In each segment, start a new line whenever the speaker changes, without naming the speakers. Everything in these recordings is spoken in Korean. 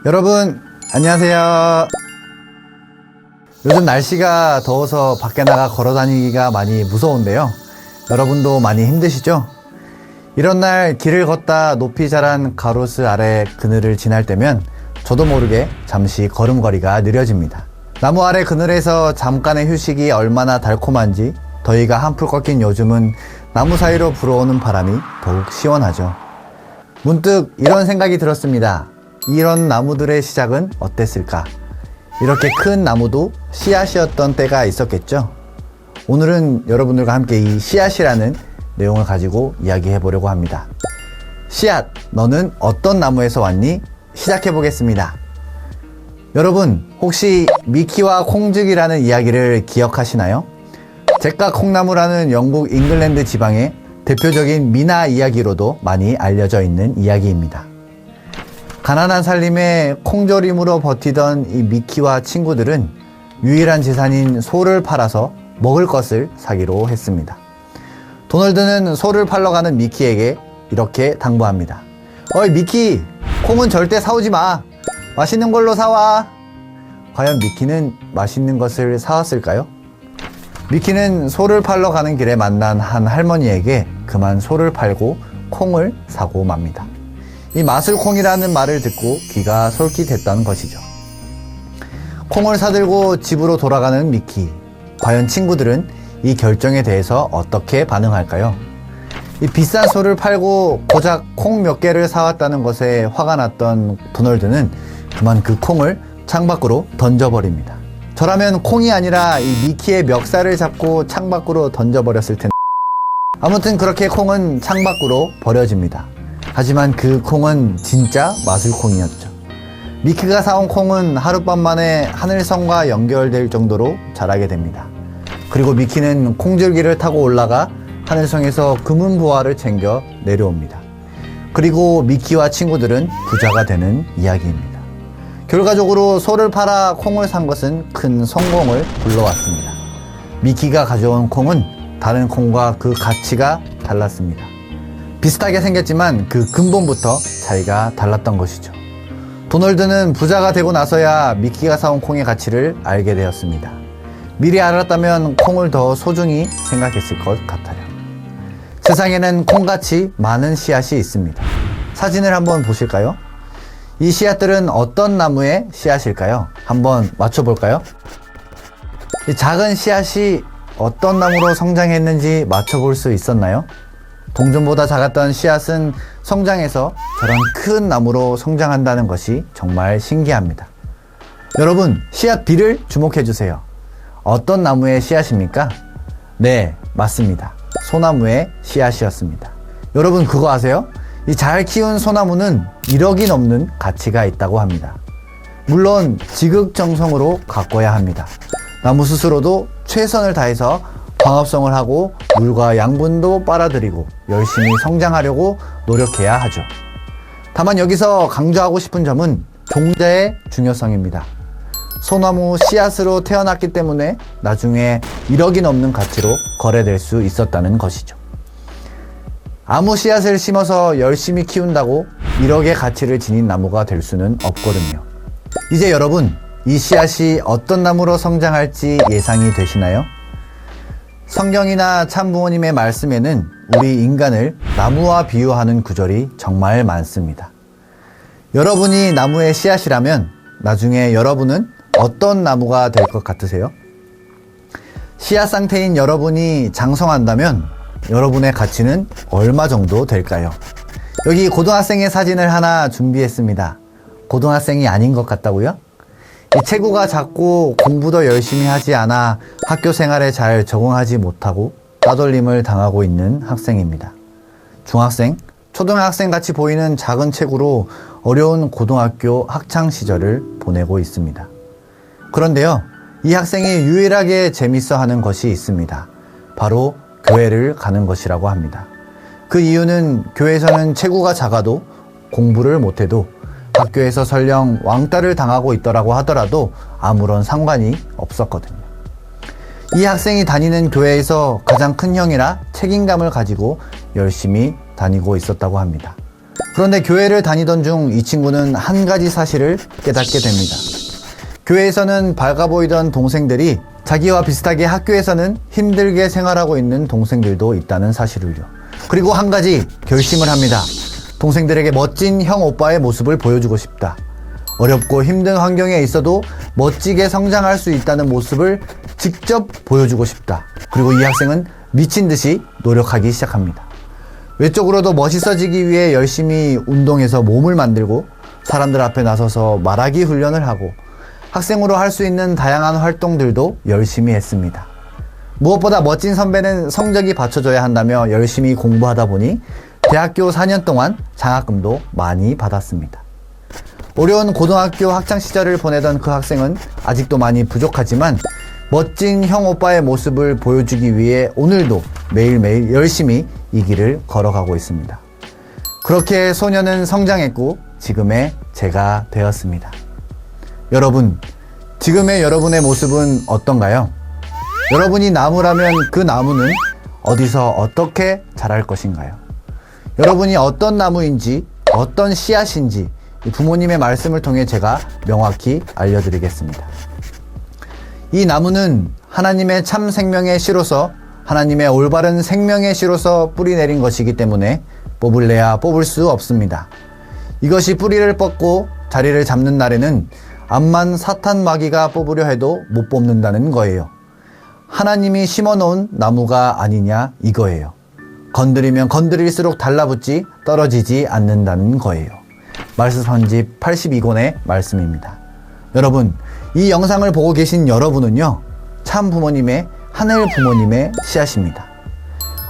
여러분 안녕하세요. 요즘 날씨가 더워서 밖에 나가 걸어 다니기가 많이 무서운데요. 여러분도 많이 힘드시죠? 이런 날 길을 걷다 높이 자란 가로수 아래 그늘을 지날 때면 저도 모르게 잠시 걸음걸이가 느려집니다. 나무 아래 그늘에서 잠깐의 휴식이 얼마나 달콤한지 더위가 한풀 꺾인 요즘은 나무 사이로 불어오는 바람이 더욱 시원하죠. 문득 이런 생각이 들었습니다. 이런 나무들의 시작은 어땠을까? 이렇게 큰 나무도 씨앗이었던 때가 있었겠죠? 오늘은 여러분들과 함께 이 씨앗이라는 내용을 가지고 이야기해 보려고 합니다. 씨앗, 너는 어떤 나무에서 왔니? 시작해 보겠습니다. 여러분, 혹시 미키와 콩죽이라는 이야기를 기억하시나요? 잭과 콩나무라는 영국 잉글랜드 지방의 대표적인 미나 이야기로도 많이 알려져 있는 이야기입니다. 가난한 살림에 콩조림으로 버티던 이 미키와 친구들은 유일한 재산인 소를 팔아서 먹을 것을 사기로 했습니다. 돈을 드는 소를 팔러 가는 미키에게 이렇게 당부합니다. 어이 미키, 콩은 절대 사오지 마. 맛있는 걸로 사와. 과연 미키는 맛있는 것을 사왔을까요? 미키는 소를 팔러 가는 길에 만난 한 할머니에게 그만 소를 팔고 콩을 사고 맙니다. 이 마술콩이라는 말을 듣고 귀가 솔깃했던 것이죠. 콩을 사들고 집으로 돌아가는 미키. 과연 친구들은 이 결정에 대해서 어떻게 반응할까요? 이 비싼 소를 팔고 고작 콩 몇 개를 사왔다는 것에 화가 났던 도널드는 그만 그 콩을 창밖으로 던져버립니다. 저라면 콩이 아니라 이 미키의 멱살을 잡고 창밖으로 던져버렸을 텐데. 아무튼 그렇게 콩은 창밖으로 버려집니다. 하지만 그 콩은 진짜 마술콩이었죠. 미키가 사온 콩은 하룻밤 만에 하늘성과 연결될 정도로 자라게 됩니다. 그리고 미키는 콩줄기를 타고 올라가 하늘성에서 금은보화를 챙겨 내려옵니다. 그리고 미키와 친구들은 부자가 되는 이야기입니다. 결과적으로 소를 팔아 콩을 산 것은 큰 성공을 불러왔습니다. 미키가 가져온 콩은 다른 콩과 그 가치가 달랐습니다. 비슷하게 생겼지만 그 근본부터 차이가 달랐던 것이죠. 도널드는 부자가 되고 나서야 미키가 사온 콩의 가치를 알게 되었습니다. 미리 알았다면 콩을 더 소중히 생각했을 것 같아요. 세상에는 콩같이 많은 씨앗이 있습니다. 사진을 한번 보실까요? 이 씨앗들은 어떤 나무의 씨앗일까요? 한번 맞춰볼까요? 이 작은 씨앗이 어떤 나무로 성장했는지 맞춰볼 수 있었나요? 동전보다 작았던 씨앗은 성장해서 저런 큰 나무로 성장한다는 것이 정말 신기합니다. 여러분, 씨앗 B를 주목해 주세요. 어떤 나무의 씨앗입니까? 네, 맞습니다. 소나무의 씨앗이었습니다. 여러분 그거 아세요? 이 잘 키운 소나무는 1억이 넘는 가치가 있다고 합니다. 물론 지극정성으로 가꿔야 합니다. 나무 스스로도 최선을 다해서 광합성을 하고 물과 양분도 빨아들이고 열심히 성장하려고 노력해야 하죠. 다만 여기서 강조하고 싶은 점은 종자의 중요성입니다. 소나무 씨앗으로 태어났기 때문에 나중에 1억이 넘는 가치로 거래될 수 있었다는 것이죠. 아무 씨앗을 심어서 열심히 키운다고 1억의 가치를 지닌 나무가 될 수는 없거든요. 이제 여러분, 이 씨앗이 어떤 나무로 성장할지 예상이 되시나요? 성경이나 참부모님의 말씀에는 우리 인간을 나무와 비유하는 구절이 정말 많습니다. 여러분이 나무의 씨앗이라면 나중에 여러분은 어떤 나무가 될 것 같으세요? 씨앗 상태인 여러분이 장성한다면 여러분의 가치는 얼마 정도 될까요? 여기 고등학생의 사진을 하나 준비했습니다. 고등학생이 아닌 것 같다고요? 이 체구가 작고 공부도 열심히 하지 않아 학교 생활에 잘 적응하지 못하고 따돌림을 당하고 있는 학생입니다. 중학생, 초등학생 같이 보이는 작은 체구로 어려운 고등학교 학창 시절을 보내고 있습니다. 그런데요, 이 학생이 유일하게 재밌어 하는 것이 있습니다. 바로 교회를 가는 것이라고 합니다. 그 이유는 교회에서는 체구가 작아도 공부를 못해도 학교에서 설령 왕따를 당하고 있더라고 하더라도 아무런 상관이 없었거든요. 이 학생이 다니는 교회에서 가장 큰 형이라 책임감을 가지고 열심히 다니고 있었다고 합니다. 그런데 교회를 다니던 중 이 친구는 한 가지 사실을 깨닫게 됩니다. 교회에서는 밝아 보이던 동생들이 자기와 비슷하게 학교에서는 힘들게 생활하고 있는 동생들도 있다는 사실을요. 그리고 한 가지 결심을 합니다. 동생들에게 멋진 형 오빠의 모습을 보여주고 싶다. 어렵고 힘든 환경에 있어도 멋지게 성장할 수 있다는 모습을 직접 보여주고 싶다. 그리고 이 학생은 미친 듯이 노력하기 시작합니다. 외적으로도 멋있어지기 위해 열심히 운동해서 몸을 만들고 사람들 앞에 나서서 말하기 훈련을 하고 학생으로 할 수 있는 다양한 활동들도 열심히 했습니다. 무엇보다 멋진 선배는 성적이 받쳐줘야 한다며 열심히 공부하다 보니 대학교 4년 동안 장학금도 많이 받았습니다. 어려운 고등학교 학창시절을 보내던 그 학생은 아직도 많이 부족하지만 멋진 형 오빠의 모습을 보여주기 위해 오늘도 매일매일 열심히 이 길을 걸어가고 있습니다. 그렇게 소녀는 성장했고 지금의 제가 되었습니다. 여러분, 지금의 여러분의 모습은 어떤가요? 여러분이 나무라면 그 나무는 어디서 어떻게 자랄 것인가요? 여러분이 어떤 나무인지, 어떤 씨앗인지 부모님의 말씀을 통해 제가 명확히 알려드리겠습니다. 이 나무는 하나님의 참 생명의 씨로서 하나님의 올바른 생명의 씨로서 뿌리 내린 것이기 때문에 뽑을래야 뽑을 수 없습니다. 이것이 뿌리를 뻗고 자리를 잡는 날에는 암만 사탄 마귀가 뽑으려 해도 못 뽑는다는 거예요. 하나님이 심어놓은 나무가 아니냐 이거예요. 건드리면 건드릴수록 달라붙지 떨어지지 않는다는 거예요. 말씀 편집 82권의 말씀입니다. 여러분, 이 영상을 보고 계신 여러분은요, 참 부모님의 하늘 부모님의 씨앗입니다.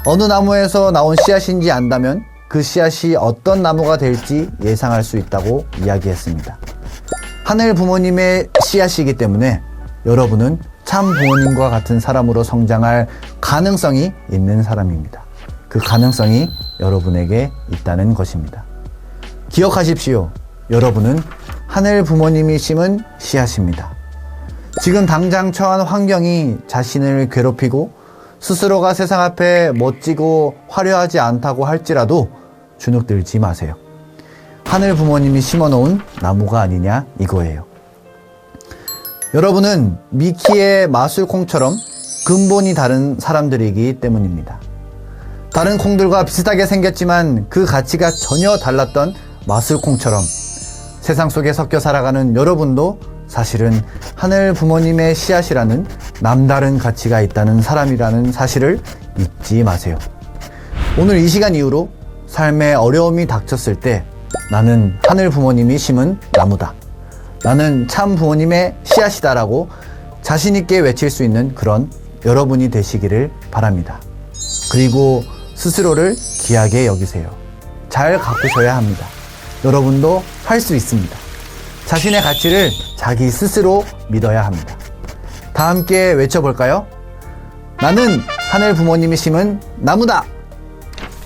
어느 나무에서 나온 씨앗인지 안다면 그 씨앗이 어떤 나무가 될지 예상할 수 있다고 이야기했습니다. 하늘 부모님의 씨앗이기 때문에 여러분은 참 부모님과 같은 사람으로 성장할 가능성이 있는 사람입니다. 그 가능성이 여러분에게 있다는 것입니다. 기억하십시오. 여러분은 하늘 부모님이 심은 씨앗입니다. 지금 당장 처한 환경이 자신을 괴롭히고 스스로가 세상 앞에 멋지고 화려하지 않다고 할지라도 주눅들지 마세요. 하늘 부모님이 심어놓은 나무가 아니냐 이거예요. 여러분은 미키의 마술콩처럼 근본이 다른 사람들이기 때문입니다. 다른 콩들과 비슷하게 생겼지만 그 가치가 전혀 달랐던 마술콩처럼 세상 속에 섞여 살아가는 여러분도 사실은 하늘 부모님의 씨앗이라는 남다른 가치가 있다는 사람이라는 사실을 잊지 마세요. 오늘 이 시간 이후로 삶에 어려움이 닥쳤을 때 나는 하늘 부모님이 심은 나무다. 나는 참 부모님의 씨앗이다라고 자신있게 외칠 수 있는 그런 여러분이 되시기를 바랍니다. 그리고 스스로를 귀하게 여기세요. 잘 가꾸셔야 합니다. 여러분도 할 수 있습니다. 자신의 가치를 자기 스스로 믿어야 합니다. 다 함께 외쳐볼까요? 나는 하늘 부모님이 심은 나무다!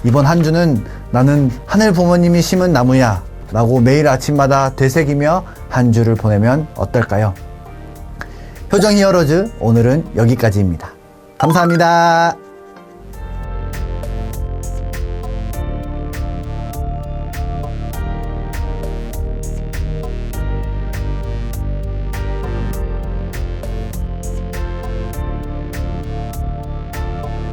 이번 한 주는 나는 하늘 부모님이 심은 나무야 라고 매일 아침마다 되새기며 한 주를 보내면 어떨까요? 효정 히어로즈 오늘은 여기까지입니다. 감사합니다.